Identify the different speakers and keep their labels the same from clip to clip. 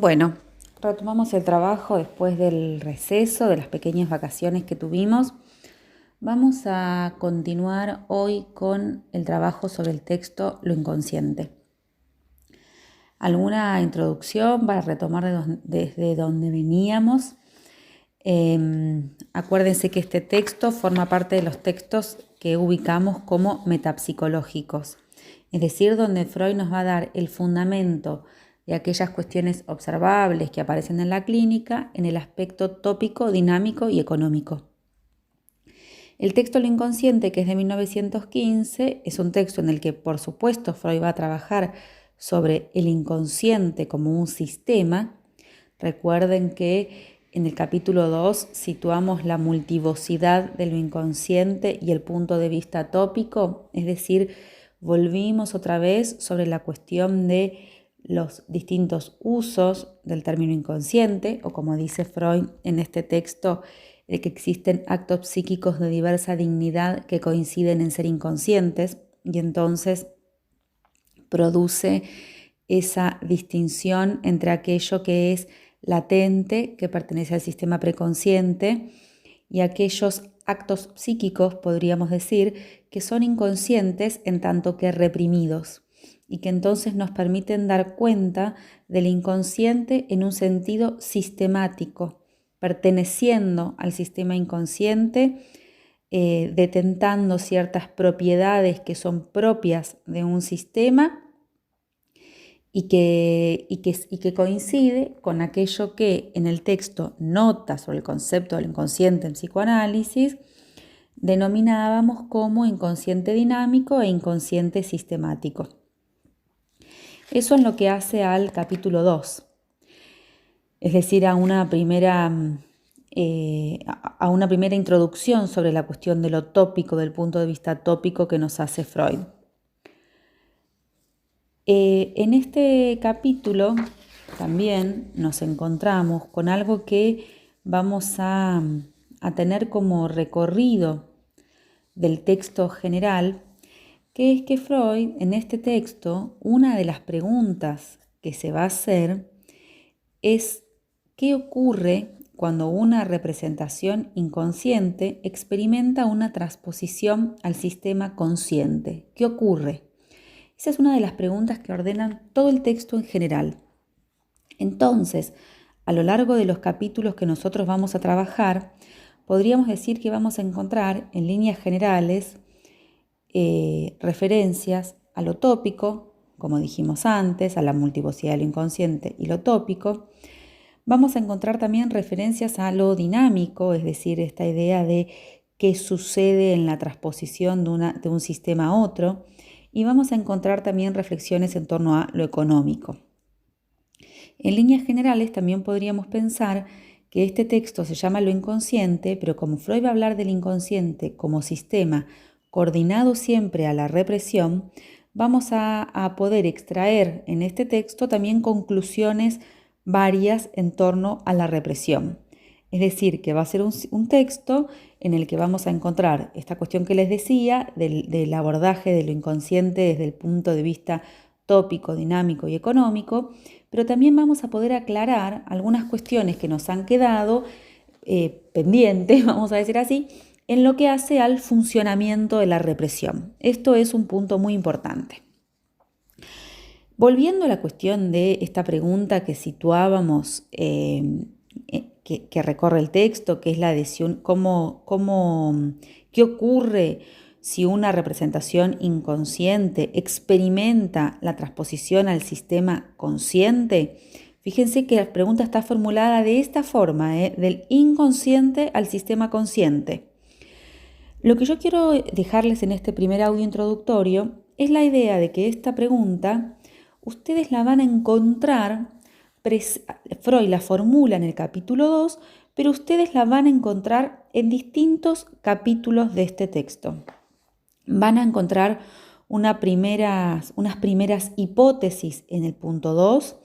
Speaker 1: Bueno, retomamos el trabajo después del receso, de las pequeñas vacaciones que tuvimos. Vamos a continuar hoy con el trabajo sobre el texto Lo inconsciente. Alguna introducción para retomar desde donde veníamos. Acuérdense que este texto forma parte de los textos que ubicamos como metapsicológicos, es decir, donde Freud nos va a dar el fundamento de aquellas cuestiones observables que aparecen en la clínica en el aspecto tópico, dinámico y económico. El texto Lo inconsciente, que es de 1915, es un texto en el que, por supuesto, Freud va a trabajar sobre el inconsciente como un sistema. Recuerden que en el capítulo 2 situamos la multivocidad de lo inconsciente y el punto de vista tópico, es decir, volvimos otra vez sobre la cuestión de los distintos usos del término inconsciente, o como dice Freud en este texto, de que existen actos psíquicos de diversa dignidad que coinciden en ser inconscientes, y entonces produce esa distinción entre aquello que es latente, que pertenece al sistema preconsciente, y aquellos actos psíquicos, podríamos decir, que son inconscientes en tanto que reprimidos, y que entonces nos permiten dar cuenta del inconsciente en un sentido sistemático, perteneciendo al sistema inconsciente, detentando ciertas propiedades que son propias de un sistema y que coincide con aquello que en el texto Nota sobre el concepto del inconsciente en psicoanálisis denominábamos como inconsciente dinámico e inconsciente sistemático. Eso en lo que hace al capítulo 2, es decir, a una primera introducción sobre la cuestión de lo tópico, del punto de vista tópico que nos hace Freud. En este capítulo también nos encontramos con algo que vamos a tener como recorrido del texto general, que es que Freud en este texto, una de las preguntas que se va a hacer es ¿qué ocurre cuando una representación inconsciente experimenta una transposición al sistema consciente? ¿Qué ocurre? Esa es una de las preguntas que ordenan todo el texto en general. Entonces, a lo largo de los capítulos que nosotros vamos a trabajar, podríamos decir que vamos a encontrar en líneas generales referencias a lo tópico, como dijimos antes, a la multivocidad de lo inconsciente y lo tópico. Vamos a encontrar también referencias a lo dinámico, es decir, esta idea de qué sucede en la transposición de un sistema a otro. Y vamos a encontrar también reflexiones en torno a lo económico. En líneas generales también podríamos pensar que este texto se llama Lo inconsciente, pero como Freud va a hablar del inconsciente como sistema coordinado siempre a la represión, vamos a poder extraer en este texto también conclusiones varias en torno a la represión. Es decir, que va a ser un texto en el que vamos a encontrar esta cuestión que les decía del abordaje de lo inconsciente desde el punto de vista tópico, dinámico y económico, pero también vamos a poder aclarar algunas cuestiones que nos han quedado pendientes, vamos a decir así, en lo que hace al funcionamiento de la represión. Esto es un punto muy importante. Volviendo a la cuestión de esta pregunta que situábamos, que recorre el texto, que es la de qué ocurre si una representación inconsciente experimenta la transposición al sistema consciente. Fíjense que la pregunta está formulada de esta forma, del inconsciente al sistema consciente. Lo que yo quiero dejarles en este primer audio introductorio es la idea de que esta pregunta ustedes la van a encontrar, Freud la formula en el capítulo 2, pero ustedes la van a encontrar en distintos capítulos de este texto. Van a encontrar unas primeras hipótesis en el punto 2,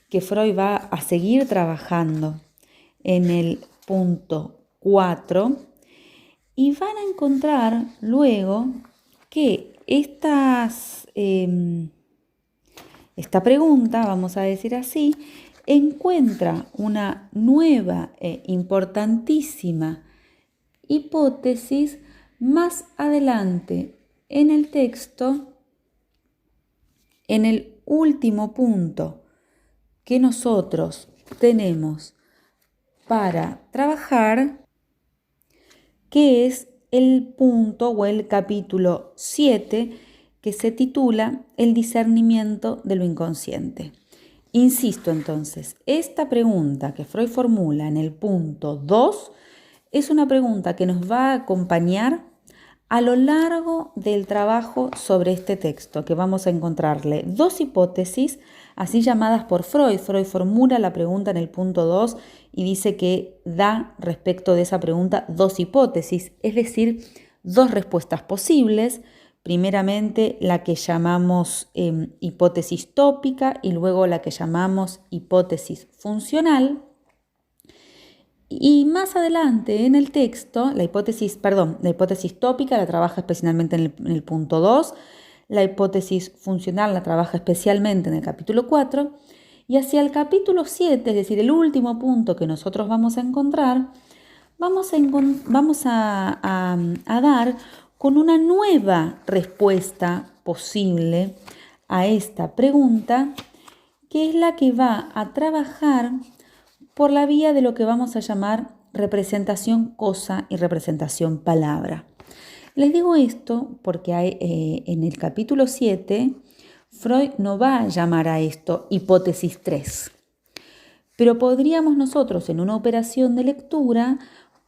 Speaker 1: que Freud va a seguir trabajando en el punto 4, y van a encontrar luego que esta pregunta, vamos a decir así, encuentra una nueva e importantísima hipótesis más adelante en el texto, en el último punto que nosotros tenemos para trabajar, que es el punto o el capítulo 7, que se titula El discernimiento de lo inconsciente. Insisto entonces, esta pregunta que Freud formula en el punto 2 es una pregunta que nos va a acompañar a lo largo del trabajo sobre este texto, que vamos a encontrarle dos hipótesis, así llamadas por Freud. Freud formula la pregunta en el punto 2 y dice que da respecto de esa pregunta dos hipótesis, es decir, dos respuestas posibles. Primeramente la que llamamos hipótesis tópica y luego la que llamamos hipótesis funcional. Y más adelante en el texto, la hipótesis tópica la trabaja especialmente en el punto 2, la hipótesis funcional la trabaja especialmente en el capítulo 4, y hacia el capítulo 7, es decir, el último punto que nosotros vamos a encontrar, vamos a dar con una nueva respuesta posible a esta pregunta, que es la que va a trabajar por la vía de lo que vamos a llamar representación cosa y representación palabra. Les digo esto porque en el capítulo 7, Freud no va a llamar a esto hipótesis 3, pero podríamos nosotros en una operación de lectura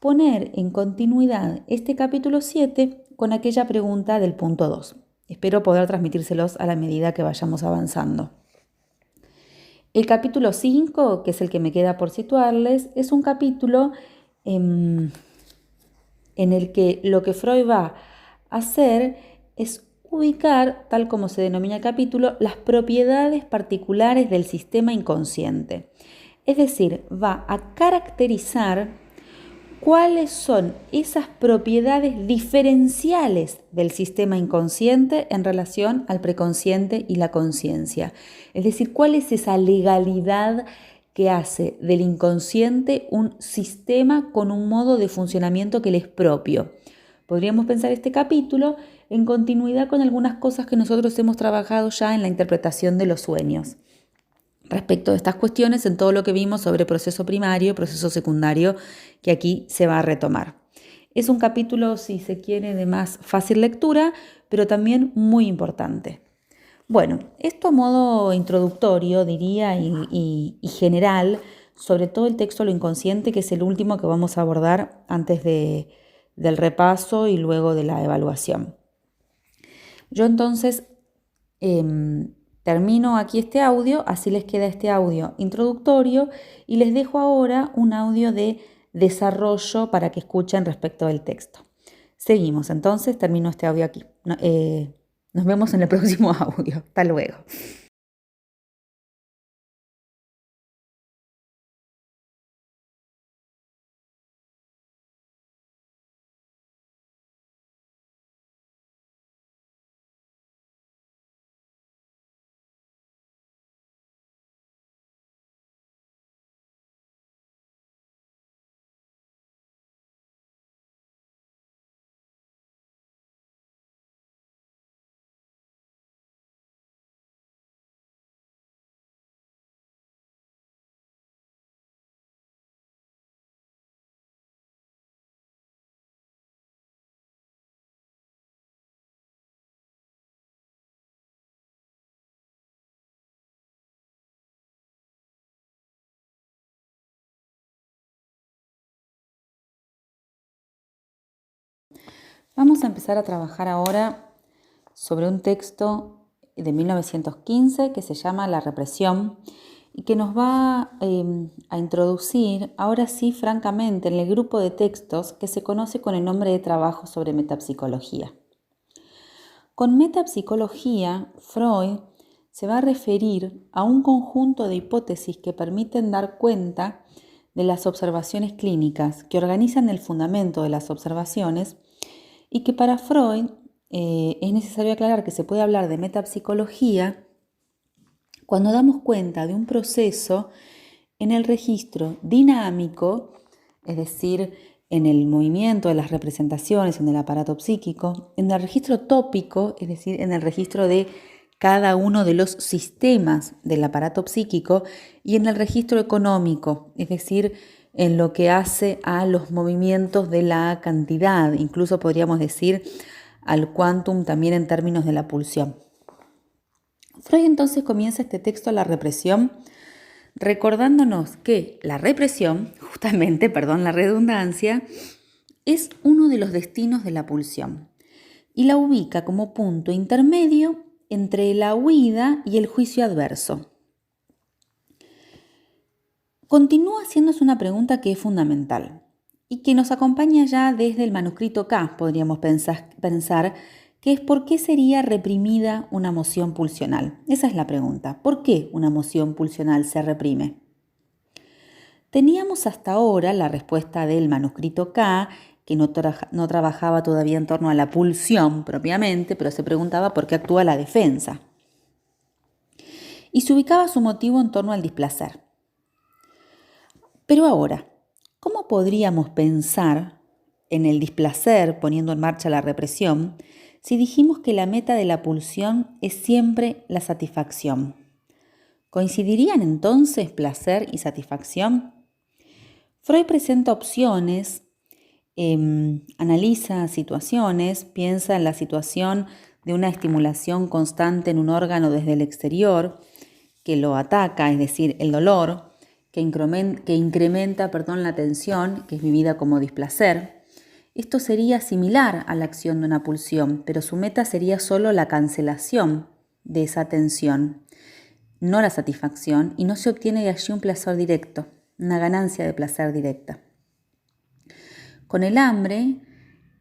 Speaker 1: poner en continuidad este capítulo 7 con aquella pregunta del punto 2. Espero poder transmitírselos a la medida que vayamos avanzando. El capítulo 5, que es el que me queda por situarles, es un capítulo en el que lo que Freud va a hacer es ubicar, tal como se denomina el capítulo, las propiedades particulares del sistema inconsciente. Es decir, va a caracterizar cuáles son esas propiedades diferenciales del sistema inconsciente en relación al preconsciente y la conciencia. Es decir, cuál es esa legalidad que hace del inconsciente un sistema con un modo de funcionamiento que le es propio. Podríamos pensar este capítulo en continuidad con algunas cosas que nosotros hemos trabajado ya en la interpretación de los sueños. Respecto de estas cuestiones en todo lo que vimos sobre proceso primario y proceso secundario, que aquí se va a retomar. Es un capítulo, si se quiere, de más fácil lectura, pero también muy importante. Bueno, esto a modo introductorio, diría, y general, sobre todo el texto Lo inconsciente, que es el último que vamos a abordar antes del repaso y luego de la evaluación. Yo entonces termino aquí este audio, así les queda este audio introductorio y les dejo ahora un audio de desarrollo para que escuchen respecto del texto. Seguimos, entonces termino este audio aquí. Nos vemos en el próximo audio. Hasta luego. Vamos a empezar a trabajar ahora sobre un texto de 1915 que se llama La represión y que nos va a introducir, ahora sí, francamente, en el grupo de textos que se conoce con el nombre de trabajo sobre metapsicología. Con metapsicología, Freud se va a referir a un conjunto de hipótesis que permiten dar cuenta de las observaciones clínicas, que organizan el fundamento de las observaciones y que para Freud es necesario aclarar que se puede hablar de metapsicología cuando damos cuenta de un proceso En el registro dinámico, es decir, en el movimiento de las representaciones en el aparato psíquico, en el registro tópico, es decir, en el registro de cada uno de los sistemas del aparato psíquico, y en el registro económico, es decir, en lo que hace a los movimientos de la cantidad, incluso podríamos decir al quantum también en términos de la pulsión. Freud entonces comienza este texto, La represión, recordándonos que la represión, justamente, perdón la redundancia, es uno de los destinos de la pulsión y la ubica como punto intermedio entre la huida y el juicio adverso. Continúa haciéndose una pregunta que es fundamental y que nos acompaña ya desde el manuscrito K, podríamos pensar, que es ¿por qué sería reprimida una emoción pulsional? Esa es la pregunta. ¿Por qué una emoción pulsional se reprime? Teníamos hasta ahora la respuesta del manuscrito K, que no trabajaba todavía en torno a la pulsión propiamente, pero se preguntaba por qué actúa la defensa. Y se ubicaba su motivo en torno al displacer. Pero ahora, ¿cómo podríamos pensar en el displacer poniendo en marcha la represión si dijimos que la meta de la pulsión es siempre la satisfacción? ¿Coincidirían entonces placer y satisfacción? Freud presenta opciones, analiza situaciones, piensa en la situación de una estimulación constante en un órgano desde el exterior que lo ataca, es decir, el dolor, que incrementa la tensión, que es vivida como displacer. Esto sería similar a la acción de una pulsión, pero su meta sería solo la cancelación de esa tensión, no la satisfacción, y no se obtiene de allí un placer directo, una ganancia de placer directa. Con el hambre,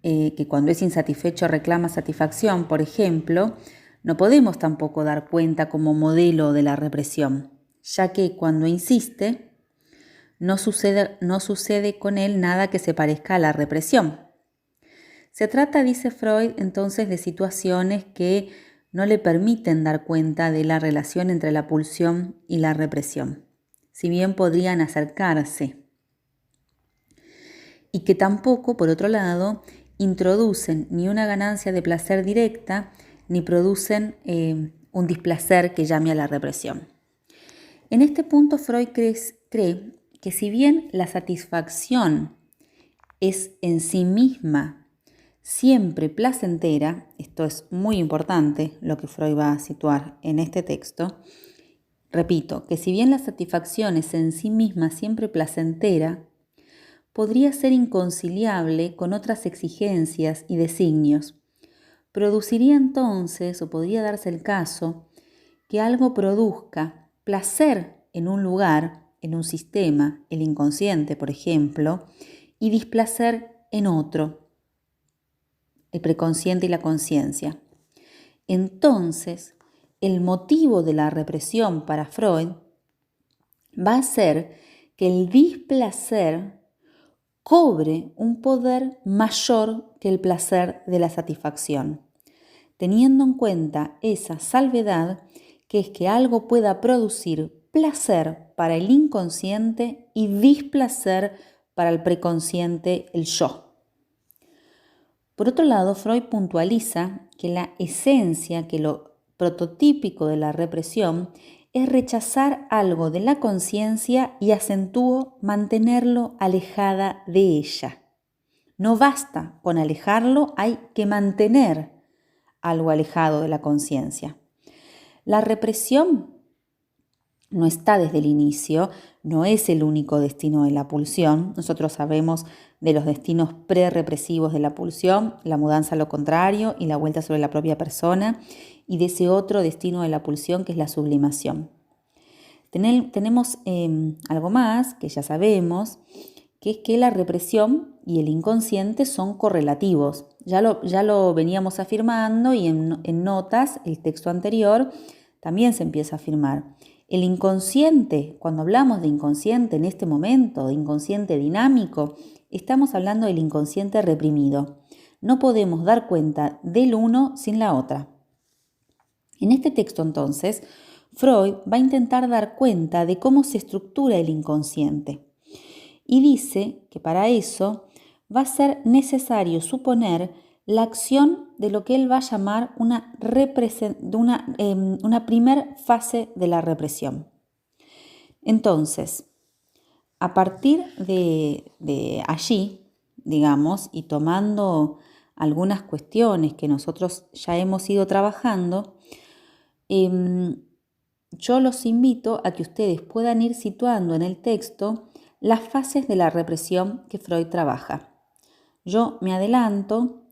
Speaker 1: que cuando es insatisfecho reclama satisfacción, por ejemplo, no podemos tampoco dar cuenta como modelo de la represión, ya que cuando insiste, no sucede con él nada que se parezca a la represión. Se trata, dice Freud, entonces de situaciones que no le permiten dar cuenta de la relación entre la pulsión y la represión, si bien podrían acercarse, y que tampoco, por otro lado, introducen ni una ganancia de placer directa, ni producen un displacer que llame a la represión. En este punto, Freud cree que si bien la satisfacción es en sí misma siempre placentera, esto es muy importante lo que Freud va a situar en este texto, repito, que si bien la satisfacción es en sí misma siempre placentera, podría ser inconciliable con otras exigencias y designios. Produciría entonces, o podría darse el caso, que algo produzca placer en un lugar, en un sistema, el inconsciente, por ejemplo, y displacer en otro, el preconsciente y la conciencia. Entonces, el motivo de la represión para Freud va a ser que el displacer cobre un poder mayor que el placer de la satisfacción, teniendo en cuenta esa salvedad que es que algo pueda producir placer para el inconsciente y displacer para el preconsciente, el yo. Por otro lado, Freud puntualiza que la esencia, que lo prototípico de la represión es rechazar algo de la conciencia y acentúo mantenerlo alejada de ella. No basta con alejarlo, hay que mantener algo alejado de la conciencia. La represión no está desde el inicio, no es el único destino de la pulsión. Nosotros sabemos de los destinos pre-represivos de la pulsión, la mudanza a lo contrario y la vuelta sobre la propia persona, y de ese otro destino de la pulsión que es la sublimación. Tenemos algo más que ya sabemos, que es que la represión y el inconsciente son correlativos. Ya lo veníamos afirmando y en notas, el texto anterior, también se empieza a afirmar. El inconsciente, cuando hablamos de inconsciente en este momento, de inconsciente dinámico, estamos hablando del inconsciente reprimido. No podemos dar cuenta del uno sin la otra. En este texto, entonces, Freud va a intentar dar cuenta de cómo se estructura el inconsciente y dice que para eso va a ser necesario suponer la acción de lo que él va a llamar una primer fase de la represión. Entonces, a partir de allí, digamos, y tomando algunas cuestiones que nosotros ya hemos ido trabajando, yo los invito a que ustedes puedan ir situando en el texto las fases de la represión que Freud trabaja. Yo me adelanto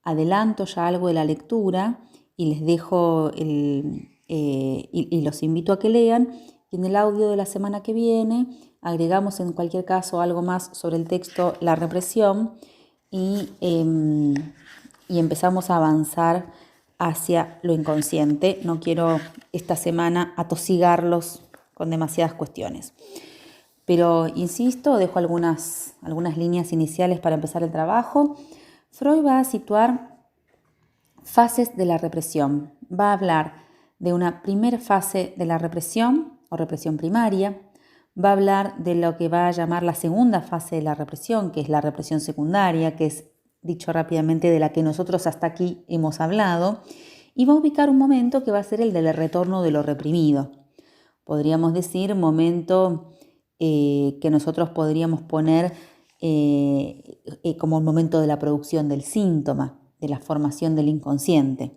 Speaker 1: ya algo de la lectura y les dejo y los invito a que lean, y en el audio de la semana que viene agregamos en cualquier caso algo más sobre el texto La represión y empezamos a avanzar hacia lo inconsciente. No quiero esta semana atosigarlos con demasiadas cuestiones. Pero insisto, dejo algunas líneas iniciales para empezar el trabajo. Freud va a situar fases de la represión. Va a hablar de una primera fase de la represión o represión primaria. Va a hablar de lo que va a llamar la segunda fase de la represión, que es la represión secundaria, que es, dicho rápidamente, de la que nosotros hasta aquí hemos hablado. Y va a ubicar un momento que va a ser el del retorno de lo reprimido. Podríamos decir momento que nosotros podríamos poner como el momento de la producción del síntoma, de la formación del inconsciente.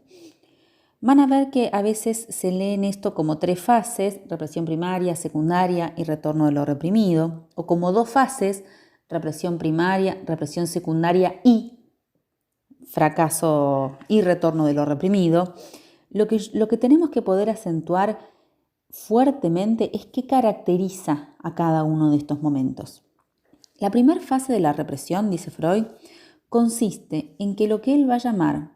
Speaker 1: Van a ver que a veces se leen esto como 3 fases, represión primaria, secundaria y retorno de lo reprimido, o como 2 fases, represión primaria, represión secundaria y fracaso y retorno de lo reprimido. Lo que tenemos que poder acentuar fuertemente es qué caracteriza a cada uno de estos momentos. La primera fase de la represión, dice Freud, consiste en que lo que él va a llamar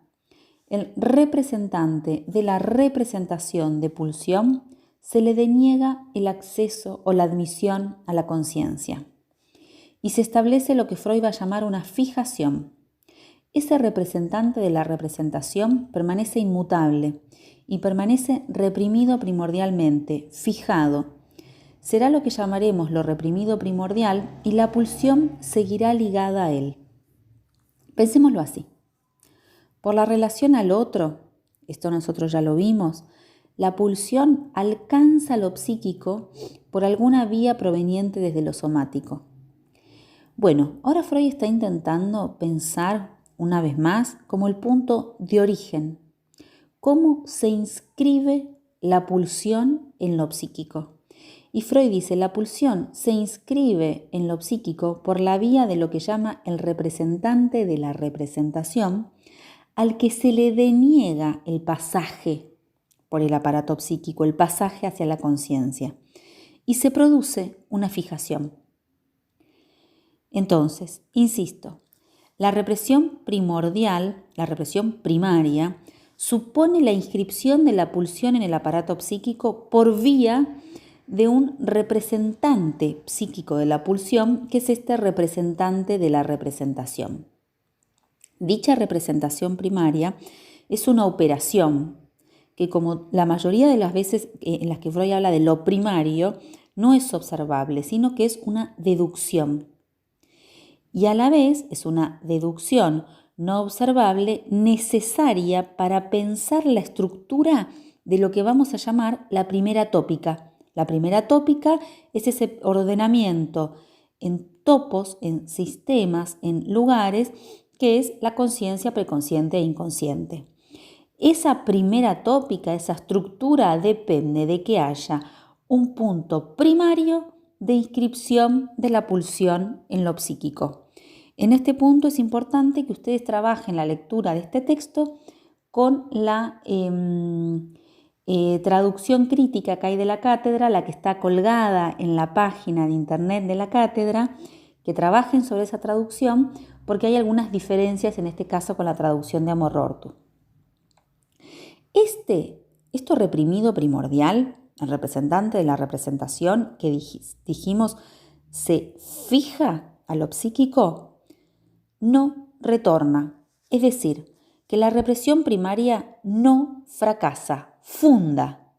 Speaker 1: el representante de la representación de pulsión se le deniega el acceso o la admisión a la conciencia y se establece lo que Freud va a llamar una fijación. Ese representante de la representación permanece inmutable y permanece reprimido primordialmente, fijado. Será lo que llamaremos lo reprimido primordial y la pulsión seguirá ligada a él. Pensémoslo así. Por la relación al otro, esto nosotros ya lo vimos, la pulsión alcanza lo psíquico por alguna vía proveniente desde lo somático. Bueno, ahora Freud está intentando pensar una vez más como el punto de origen. ¿Cómo se inscribe la pulsión en lo psíquico? Y Freud dice, la pulsión se inscribe en lo psíquico por la vía de lo que llama el representante de la representación, al que se le deniega el pasaje por el aparato psíquico, el pasaje hacia la conciencia, y se produce una fijación. Entonces, insisto, la represión primordial, la represión primaria, supone la inscripción de la pulsión en el aparato psíquico por vía de un representante psíquico de la pulsión, que es este representante de la representación. Dicha representación primaria es una operación que, como la mayoría de las veces en las que Freud habla de lo primario, no es observable, sino que es una deducción. Y a la vez es una deducción no observable necesaria para pensar la estructura de lo que vamos a llamar la primera tópica. La primera tópica es ese ordenamiento en topos, en sistemas, en lugares, que es la conciencia preconsciente e inconsciente. Esa primera tópica, esa estructura, depende de que haya un punto primario de inscripción de la pulsión en lo psíquico. En este punto es importante que ustedes trabajen la lectura de este texto con la traducción crítica que hay de la cátedra, la que está colgada en la página de internet de la cátedra, que trabajen sobre esa traducción porque hay algunas diferencias en este caso con la traducción de Amor-Rorty. Esto reprimido primordial, el representante de la representación que dijimos se fija a lo psíquico, no retorna. Es decir, que la represión primaria no fracasa, funda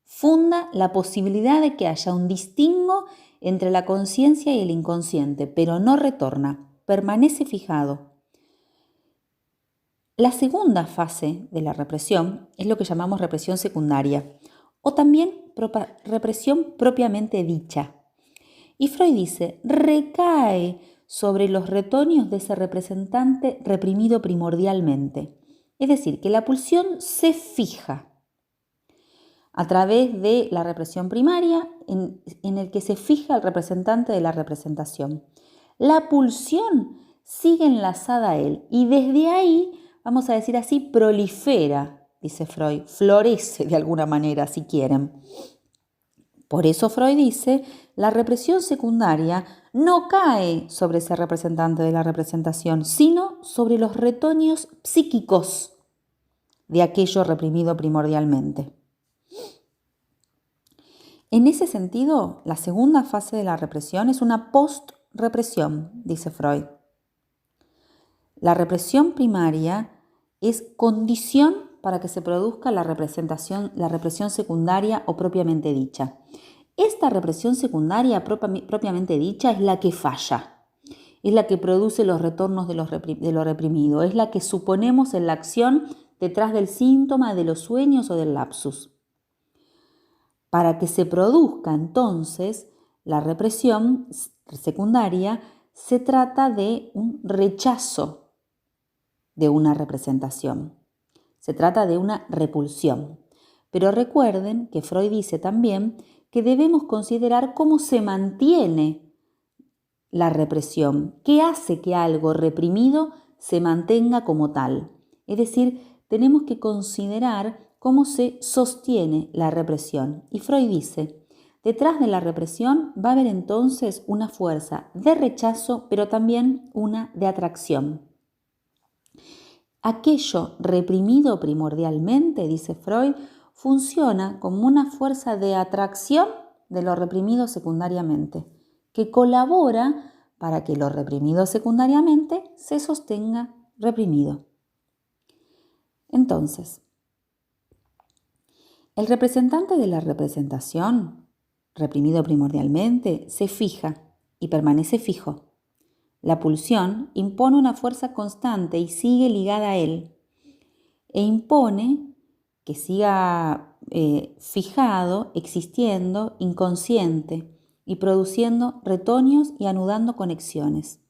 Speaker 1: funda la posibilidad de que haya un distingo entre la conciencia y el inconsciente, pero no retorna, permanece fijado. La segunda fase de la represión es lo que llamamos represión secundaria o también represión propiamente dicha. Y Freud dice, recae sobre los retoños de ese representante reprimido primordialmente. Es decir, que la pulsión se fija a través de la represión primaria en el que se fija el representante de la representación. La pulsión sigue enlazada a él y desde ahí, vamos a decir así, prolifera, dice Freud, florece de alguna manera, si quieren. Por eso Freud dice, la represión secundaria no cae sobre ese representante de la representación, sino sobre los retoños psíquicos de aquello reprimido primordialmente. En ese sentido, la segunda fase de la represión es una post-represión, dice Freud. La represión primaria es condición para que se produzca la represión secundaria o propiamente dicha. Esta represión secundaria propiamente dicha es la que falla, es la que produce los retornos de lo reprimido, es la que suponemos en la acción detrás del síntoma, de los sueños o del lapsus. Para que se produzca entonces la represión secundaria, se trata de un rechazo de una representación. Se trata de una repulsión. Pero recuerden que Freud dice también que debemos considerar cómo se mantiene la represión, qué hace que algo reprimido se mantenga como tal. Es decir, tenemos que considerar cómo se sostiene la represión. Y Freud dice, detrás de la represión va a haber entonces una fuerza de rechazo, pero también una de atracción. Aquello reprimido primordialmente, dice Freud, funciona como una fuerza de atracción de lo reprimido secundariamente, que colabora para que lo reprimido secundariamente se sostenga reprimido. Entonces, el representante de la representación, reprimido primordialmente, se fija y permanece fijo. La pulsión impone una fuerza constante y sigue ligada a él, e impone que siga fijado, existiendo, inconsciente y produciendo retoños y anudando conexiones.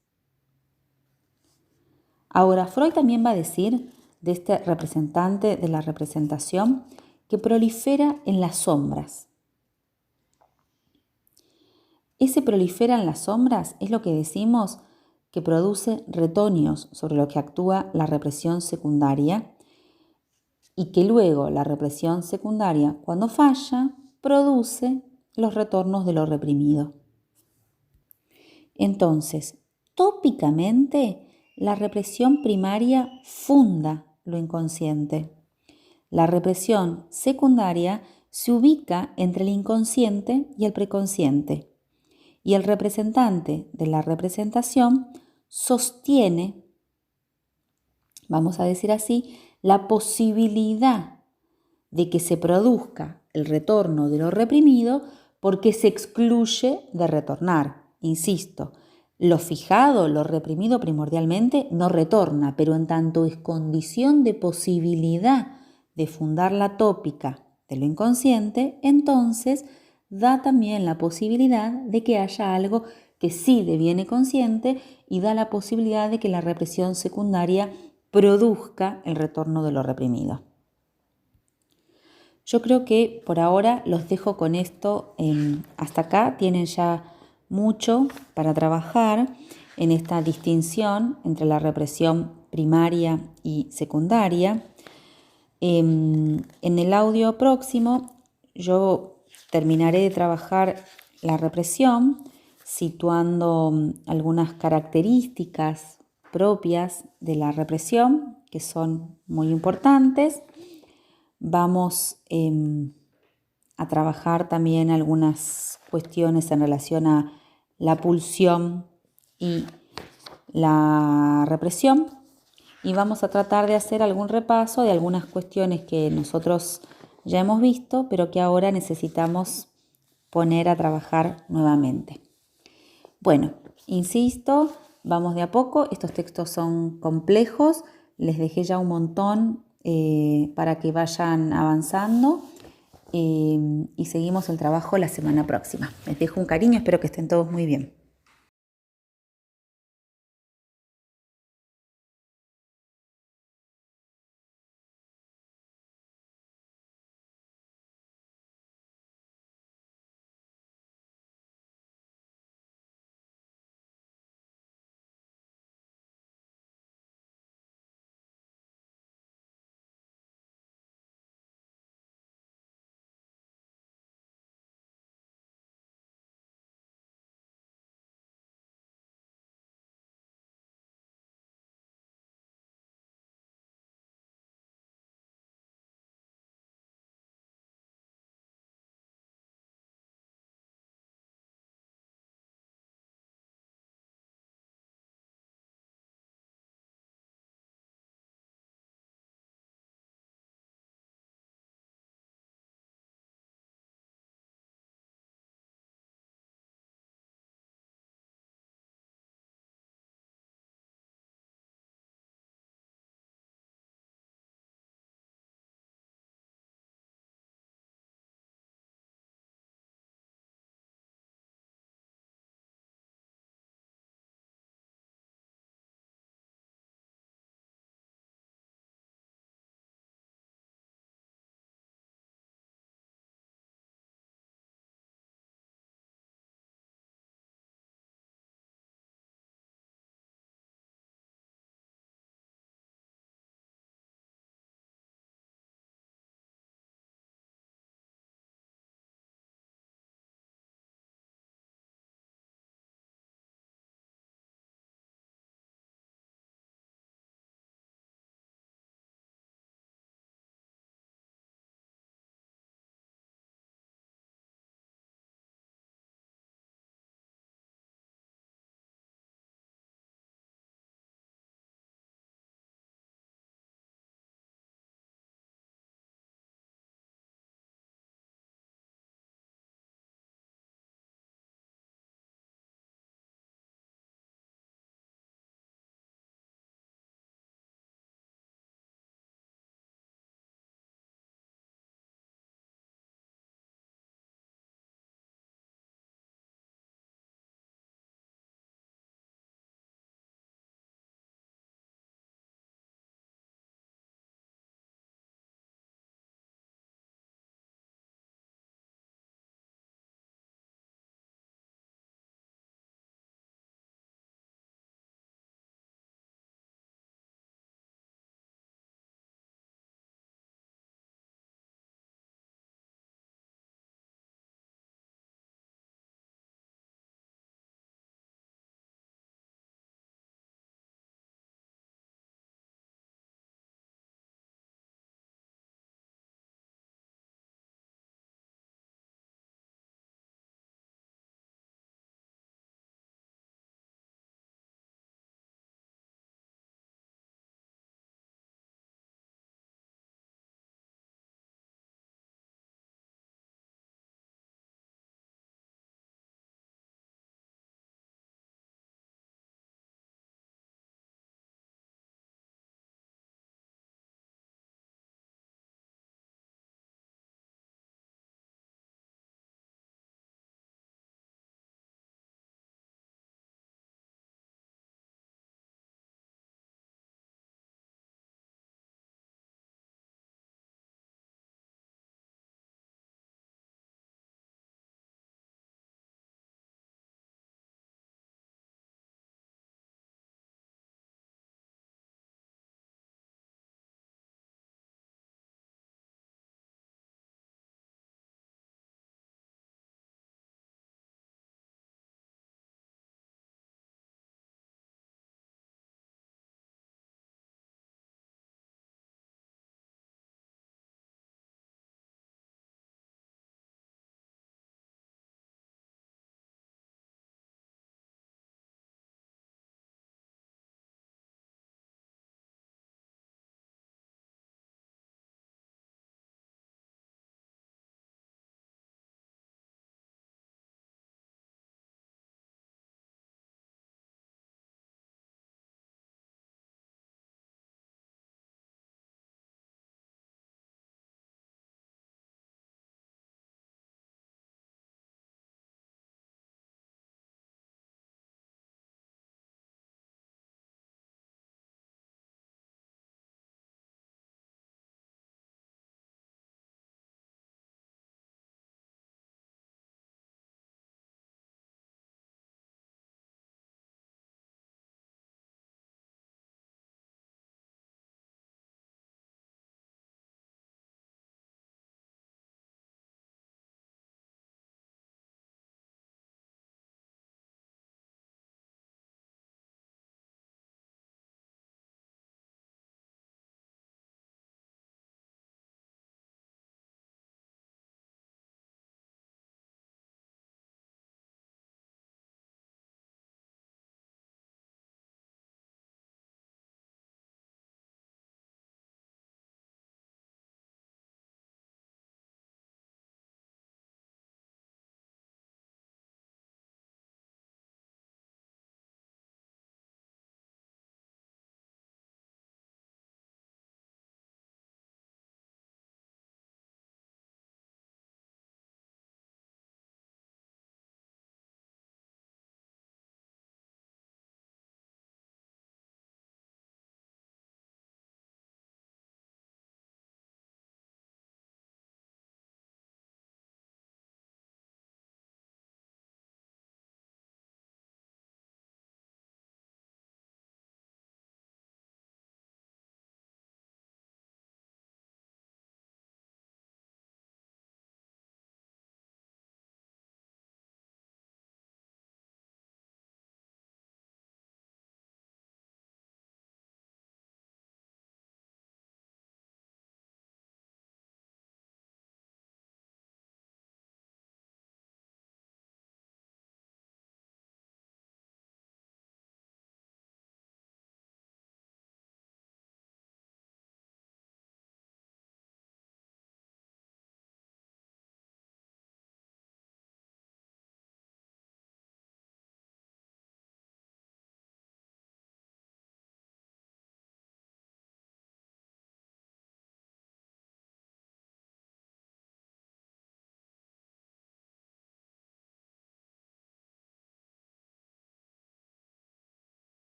Speaker 1: Ahora, Freud también va a decir de este representante de la representación que prolifera en las sombras. Ese prolifera en las sombras es lo que decimos que produce retoños sobre lo que actúa la represión secundaria y que luego la represión secundaria, cuando falla, produce los retornos de lo reprimido. Entonces, tópicamente, la represión primaria funda lo inconsciente. La represión secundaria se ubica entre el inconsciente y el preconsciente. Y el representante de la representación sostiene, vamos a decir así, la posibilidad de que se produzca el retorno de lo reprimido porque se excluye de retornar. Insisto, lo fijado, lo reprimido primordialmente no retorna, pero en tanto es condición de posibilidad de fundar la tópica de lo inconsciente, entonces da también la posibilidad de que haya algo que sí deviene consciente y da la posibilidad de que la represión secundaria produzca el retorno de lo reprimido. Yo creo que por ahora los dejo con esto hasta acá. Tienen ya mucho para trabajar en esta distinción entre la represión primaria y secundaria. En el audio próximo yo terminaré de trabajar la represión situando algunas características propias de la represión que son muy importantes. Vamos a trabajar también algunas cuestiones en relación a la pulsión y la represión y vamos a tratar de hacer algún repaso de algunas cuestiones que nosotros ya hemos visto, pero que ahora necesitamos poner a trabajar nuevamente. Bueno, insisto, vamos de a poco, estos textos son complejos, les dejé ya un montón para que vayan avanzando y seguimos el trabajo la semana próxima. Les dejo un cariño, espero que estén todos muy bien.